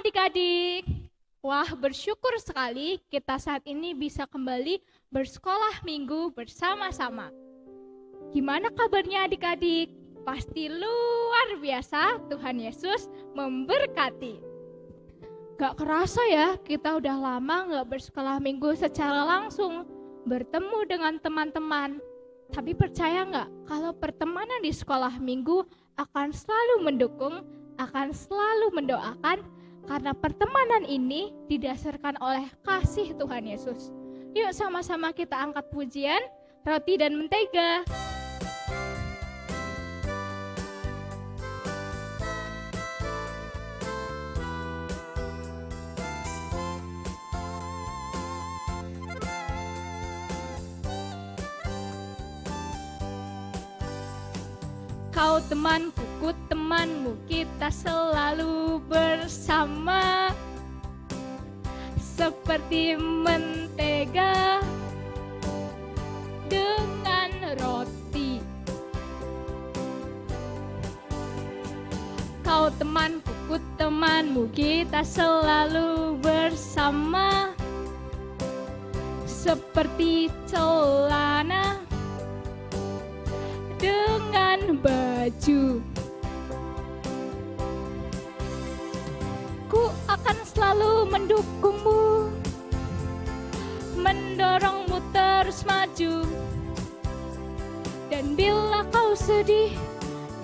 adik-adik. Wah, bersyukur sekali kita saat ini bisa kembali bersekolah minggu bersama-sama. Gimana kabarnya adik-adik? Pasti luar biasa, Tuhan Yesus memberkati. Gak kerasa ya, kita udah lama gak bersekolah minggu secara langsung, bertemu dengan teman-teman. Tapi percaya gak, kalau pertemanan di sekolah minggu akan selalu mendukung, akan selalu mendoakan, karena pertemanan ini didasarkan oleh kasih Tuhan Yesus. Yuk sama-sama kita angkat pujian, roti dan mentega. Kau temanku, ku temanmu, kita selalu bersama. Seperti mentega dengan roti. Kau temanku, ku temanmu, kita selalu bersama. Seperti celana dengan baju. Ku akan selalu mendukungmu, mendorongmu terus maju. Dan bila kau sedih,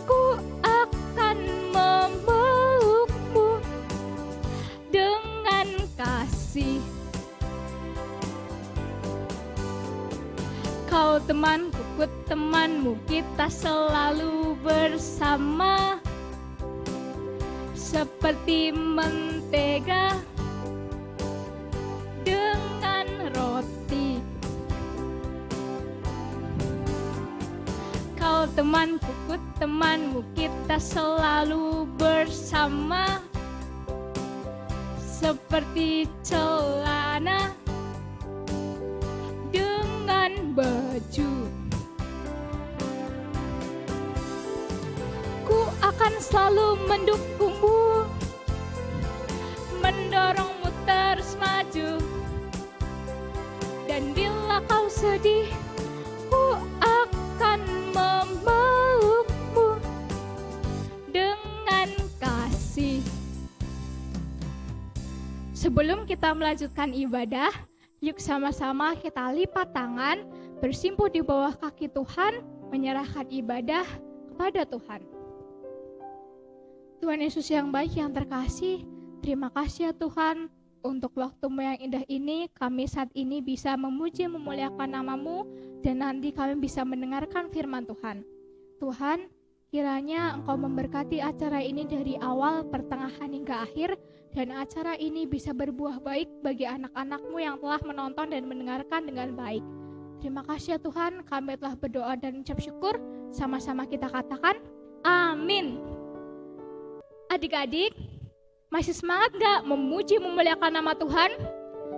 ku akan memelukmu dengan kasih. Kau temanku, ku temanmu, kita selalu bersama. Seperti mentega dengan roti. Kau temanku, ku temanmu, kita selalu bersama. Seperti celana dengan baju. Ku akan selalu mendukungmu, mendorongmu terus maju. Dan bila kau sedih, ku akan memelukmu dengan kasih. Sebelum kita melanjutkan ibadah, yuk sama-sama kita lipat tangan, bersimpuh di bawah kaki Tuhan, menyerahkan ibadah kepada Tuhan. Tuhan Yesus yang baik, yang terkasih, terima kasih ya Tuhan, untuk waktu-Mu yang indah ini, kami saat ini bisa memuji memuliakan nama-Mu, dan nanti kami bisa mendengarkan firman Tuhan. Tuhan, kiranya Engkau memberkati acara ini dari awal, pertengahan hingga akhir, dan acara ini bisa berbuah baik bagi anak-anak-Mu yang telah menonton dan mendengarkan dengan baik. Terima kasih ya Tuhan, kami telah berdoa dan ucap syukur, sama-sama kita katakan, amin. Adik-adik, masih semangat gak memuji memuliakan nama Tuhan?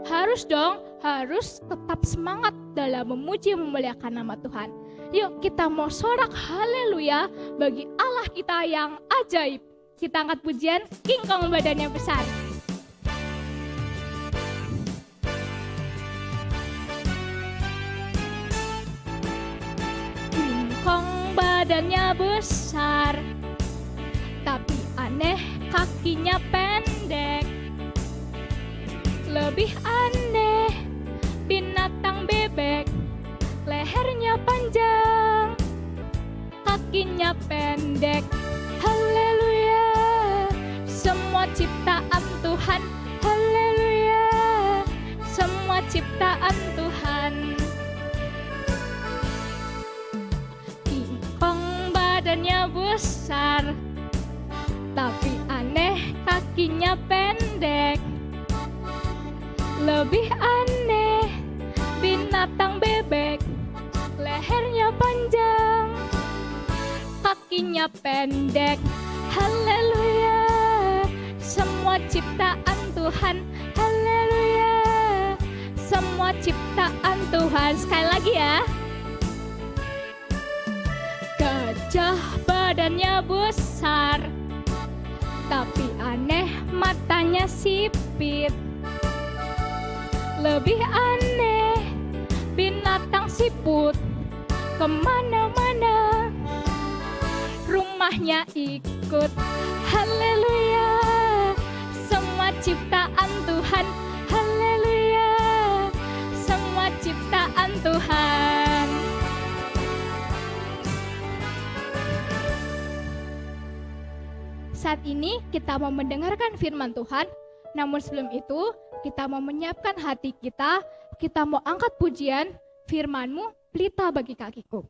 Harus dong, harus tetap semangat dalam memuji memuliakan nama Tuhan. Yuk kita mau sorak haleluya bagi Allah kita yang ajaib. Kita angkat pujian, King Kong badannya besar. King Kong badannya besar, tapi aneh kakinya pendek. Lebih aneh binatang bebek, lehernya panjang, kakinya pendek. Haleluya, semua ciptaan Tuhan. Haleluya, semua ciptaan Tuhan. King Kong badannya besar, tapi aneh kakinya pendek. Lebih aneh binatang bebek, lehernya panjang, kakinya pendek. Haleluya, semua ciptaan Tuhan. Haleluya, semua ciptaan Tuhan. Sekali lagi ya. Gajah badannya besar, tapi aneh matanya sipit. Lebih aneh binatang siput, kemana-mana rumahnya ikut. Haleluya, semua ciptaan Tuhan. Haleluya, semua ciptaan Tuhan. Saat ini kita mau mendengarkan firman Tuhan. Namun sebelum itu, kita mau menyiapkan hati kita. Kita mau angkat pujian, firman-Mu, pelita bagi kakiku.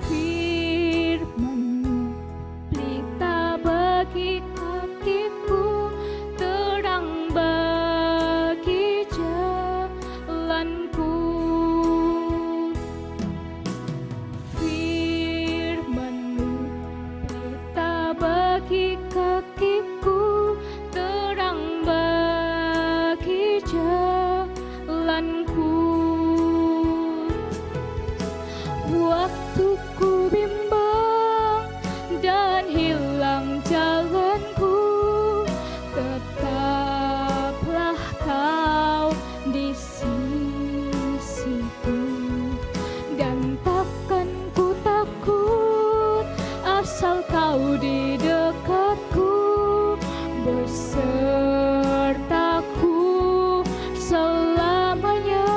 Firman-Mu, pelita bagi kakiku, terang bagi jalanku. Firman-Mu, pelita bagi kakiku, terang bagi jalanku. Waktu ku bimbang dan hilang jalanku, tetaplah Kau di sisiku. Dan takkan ku takut asal Kau di dekatku, besertaku selamanya.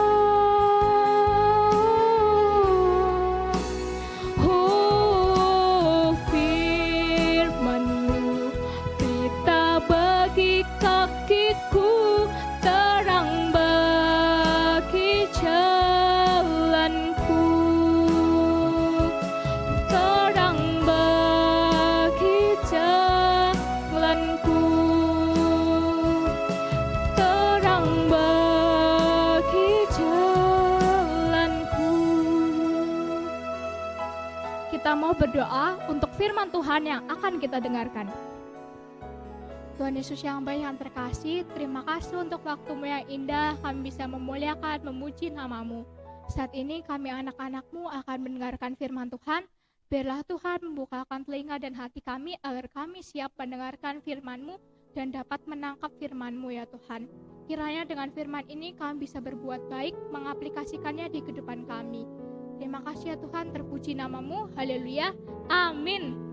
Oh, firman-Mu, pelita bagi kakiku, terang bagi jalanku. Terang bagi jalanku. Terang bagi jalanku. Kita mau berdoa untuk firman Tuhan yang akan kita dengarkan. Tuhan Yesus yang baik, yang terkasih, terima kasih untuk waktu-Mu yang indah, kami bisa memuliakan, memuji nama-Mu. Saat ini kami anak-anak-Mu akan mendengarkan firman Tuhan. Biarlah Tuhan membukakan telinga dan hati kami agar kami siap mendengarkan firman-Mu dan dapat menangkap firman-Mu ya Tuhan. Kiranya dengan firman ini kami bisa berbuat baik, mengaplikasikannya di kehidupan kami. Terima kasih ya Tuhan, terpuji nama-Mu. Haleluya. Amin.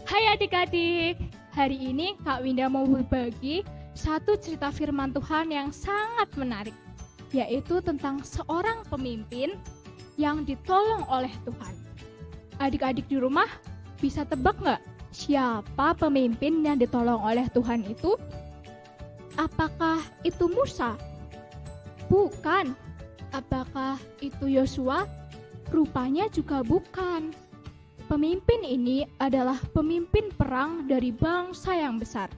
Hai adik-adik, hari ini Kak Winda mau berbagi satu cerita firman Tuhan yang sangat menarik, yaitu tentang seorang pemimpin yang ditolong oleh Tuhan. Adik-adik di rumah bisa tebak nggak siapa pemimpin yang ditolong oleh Tuhan itu? Apakah itu Musa? Bukan. Apakah itu Yosua? Rupanya juga bukan. Pemimpin ini adalah pemimpin perang dari bangsa yang besar,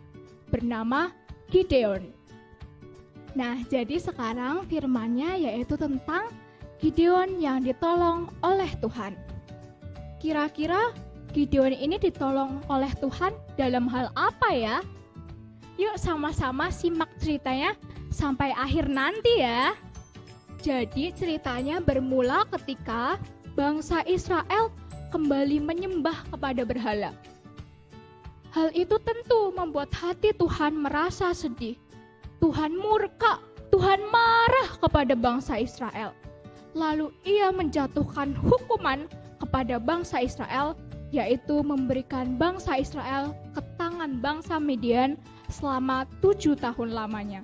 bernama Gideon. Nah, jadi sekarang firman-Nya yaitu tentang Gideon yang ditolong oleh Tuhan. Kira-kira Gideon ini ditolong oleh Tuhan dalam hal apa ya? Yuk sama-sama simak ceritanya sampai akhir nanti ya. Jadi ceritanya bermula ketika bangsa Israel kembali menyembah kepada berhala. Hal itu tentu membuat hati Tuhan merasa sedih. Tuhan murka, Tuhan marah kepada bangsa Israel. Lalu ia menjatuhkan hukuman kepada bangsa Israel, yaitu memberikan bangsa Israel ke tangan bangsa Midian selama 7 tahun lamanya.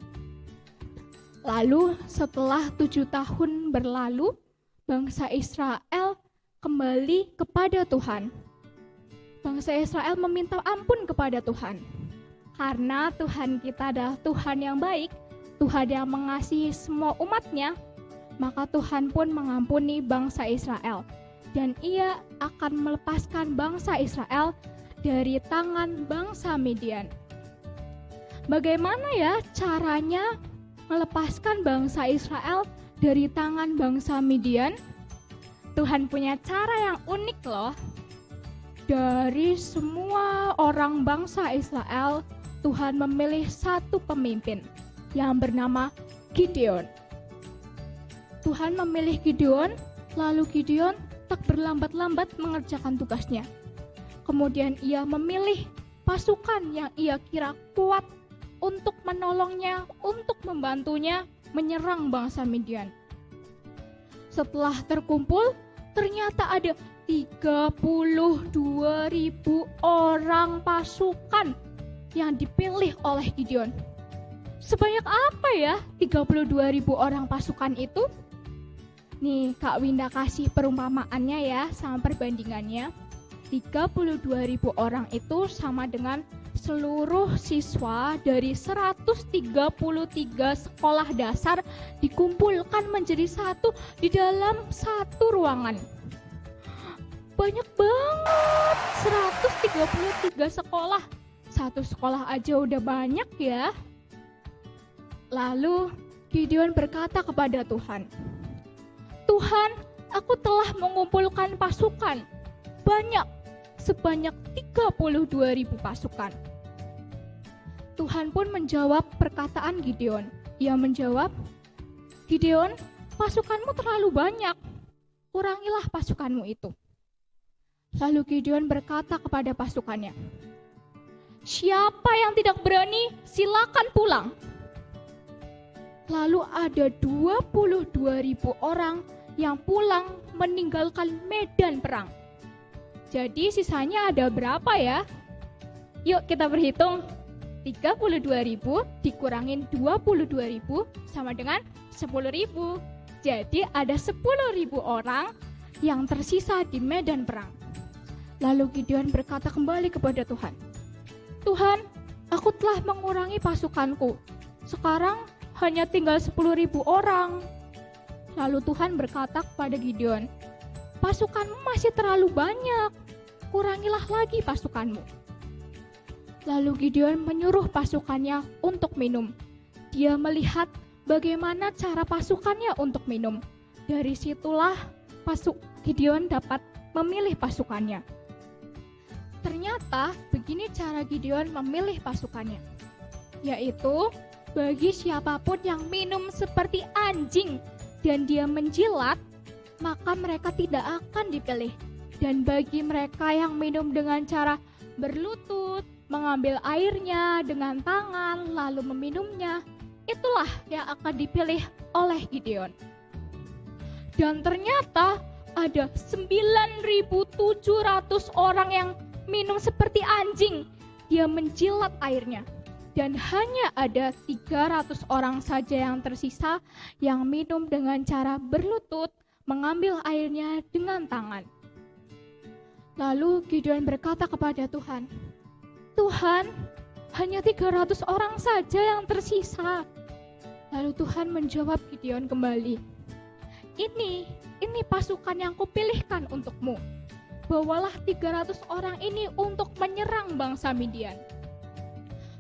Lalu setelah 7 tahun berlalu, bangsa Israel kembali kepada Tuhan. Bangsa Israel meminta ampun kepada Tuhan. Karena Tuhan kita adalah Tuhan yang baik, Tuhan yang mengasihi semua umatnya, maka Tuhan pun mengampuni bangsa Israel. Dan ia akan melepaskan bangsa Israel dari tangan bangsa Midian. Bagaimana ya caranya melepaskan bangsa Israel dari tangan bangsa Midian? Tuhan punya cara yang unik loh. Dari semua orang bangsa Israel, Tuhan memilih satu pemimpin yang bernama Gideon. Tuhan memilih Gideon, lalu Gideon tak berlambat-lambat mengerjakan tugasnya. Kemudian ia memilih pasukan yang ia kira kuat untuk menolongnya, untuk membantunya menyerang bangsa Midian. Setelah terkumpul, ternyata ada 32.000 orang pasukan yang dipilih oleh Gideon. Sebanyak apa ya 32.000 orang pasukan itu? Nih Kak Winda kasih perumpamaannya ya sama perbandingannya. 32.000 orang itu sama dengan seluruh siswa dari 133 sekolah dasar dikumpulkan menjadi satu di dalam satu ruangan. Banyak banget, 133 sekolah. Satu sekolah aja udah banyak ya. Lalu Gideon berkata kepada Tuhan, Tuhan, aku telah mengumpulkan pasukan banyak, sebanyak 32.000 pasukan. Tuhan pun menjawab perkataan Gideon. Ia menjawab, Gideon, pasukanmu terlalu banyak, kurangilah pasukanmu itu. Lalu Gideon berkata kepada pasukannya, siapa yang tidak berani, silakan pulang. Lalu ada 22.000 orang yang pulang meninggalkan medan perang. Jadi sisanya ada berapa ya? Yuk kita berhitung. 32.000 dikurangin 22.000 sama dengan 10.000. Jadi ada 10.000 orang yang tersisa di medan perang. Lalu Gideon berkata kembali kepada Tuhan, Tuhan, aku telah mengurangi pasukanku. Sekarang hanya tinggal 10.000 orang. Lalu Tuhan berkata kepada Gideon, pasukanmu masih terlalu banyak, kurangilah lagi pasukanmu. Lalu Gideon menyuruh pasukannya untuk minum. Dia melihat bagaimana cara pasukannya untuk minum. Dari situlah Gideon dapat memilih pasukannya. Ternyata begini cara Gideon memilih pasukannya, yaitu bagi siapapun yang minum seperti anjing dan dia menjilat, maka mereka tidak akan dipilih. Dan bagi mereka yang minum dengan cara berlutut, mengambil airnya dengan tangan lalu meminumnya, itulah yang akan dipilih oleh Gideon. Dan ternyata ada 9.700 orang yang minum seperti anjing, dia menjilat airnya. Dan hanya ada 300 orang saja yang tersisa yang minum dengan cara berlutut, mengambil airnya dengan tangan. Lalu Gideon berkata kepada Tuhan, Tuhan, hanya 300 orang saja yang tersisa. Lalu Tuhan menjawab Gideon kembali, ini pasukan yang kupilihkan untukmu. Bawalah 300 orang ini untuk menyerang bangsa Midian.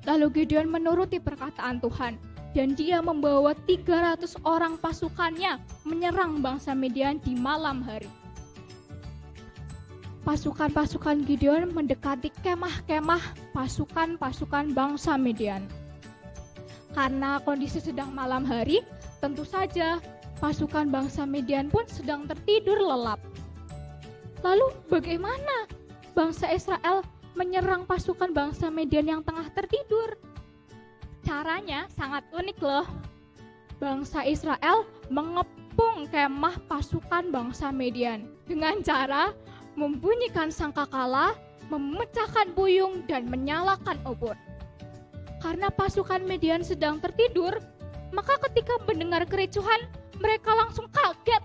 Lalu Gideon menuruti perkataan Tuhan, dan dia membawa 300 orang pasukannya menyerang bangsa Midian di malam hari. Pasukan-pasukan Gideon mendekati kemah-kemah pasukan-pasukan bangsa Midian. Karena kondisi sedang malam hari, tentu saja pasukan bangsa Midian pun sedang tertidur lelap. Lalu bagaimana bangsa Israel menyerang pasukan bangsa Midian yang tengah tertidur? Caranya sangat unik loh. Bangsa Israel mengepung kemah pasukan bangsa Midian dengan cara membunyikan sangkakala, memecahkan buyung, dan menyalakan obor. Karena pasukan Midian sedang tertidur, maka ketika mendengar kericuhan, mereka langsung kaget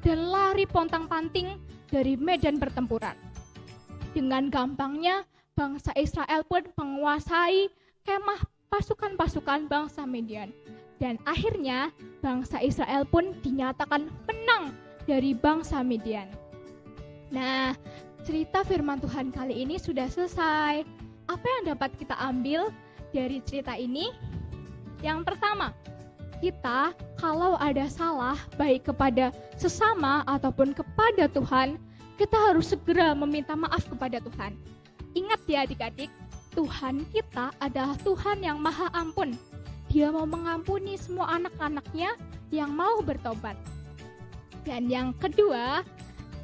dan lari pontang-panting dari medan pertempuran. Dengan gampangnya, bangsa Israel pun menguasai kemah pasukan-pasukan bangsa Midian. Dan akhirnya, bangsa Israel pun dinyatakan menang dari bangsa Midian. Nah, cerita firman Tuhan kali ini sudah selesai. Apa yang dapat kita ambil dari cerita ini? Yang pertama, Kita kalau ada salah baik kepada sesama ataupun kepada Tuhan, kita harus segera meminta maaf kepada Tuhan. Ingat ya adik-adik, Tuhan kita adalah Tuhan yang maha ampun. Dia mau mengampuni semua anak-anaknya yang mau bertobat. Dan yang kedua,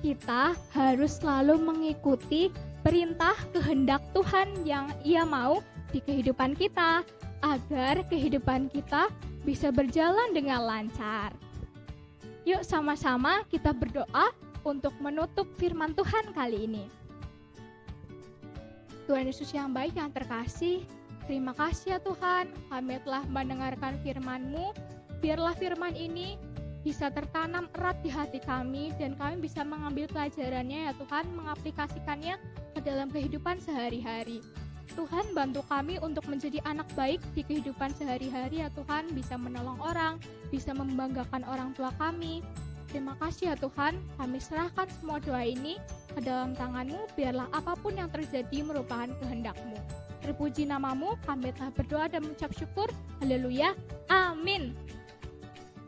kita harus selalu mengikuti perintah kehendak Tuhan yang Ia mau di kehidupan kita, agar kehidupan kita bisa berjalan dengan lancar. Yuk sama-sama kita berdoa untuk menutup firman Tuhan kali ini. Tuhan Yesus yang baik yang terkasih, terima kasih ya Tuhan, kami telah mendengarkan firman-Mu. Biarlah firman ini bisa tertanam erat di hati kami dan kami bisa mengambil pelajarannya ya Tuhan, mengaplikasikannya ke dalam kehidupan sehari-hari. Tuhan bantu kami untuk menjadi anak baik di kehidupan sehari-hari ya Tuhan, bisa menolong orang, bisa membanggakan orang tua kami. Terima kasih ya Tuhan, kami serahkan semua doa ini ke dalam tangan-Mu, biarlah apapun yang terjadi merupakan kehendak-Mu. Terpuji nama-Mu, kami telah berdoa dan mengucap syukur. Haleluya, amin.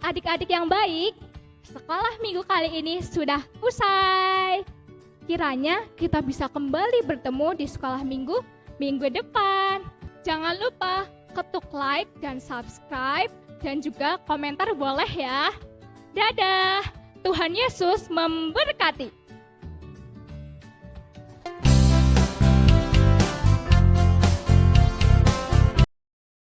Adik-adik yang baik, sekolah minggu kali ini sudah usai. Kiranya kita bisa kembali bertemu di sekolah minggu depan. Jangan lupa ketuk like dan subscribe dan juga komentar boleh ya. Dadah, Tuhan Yesus memberkati.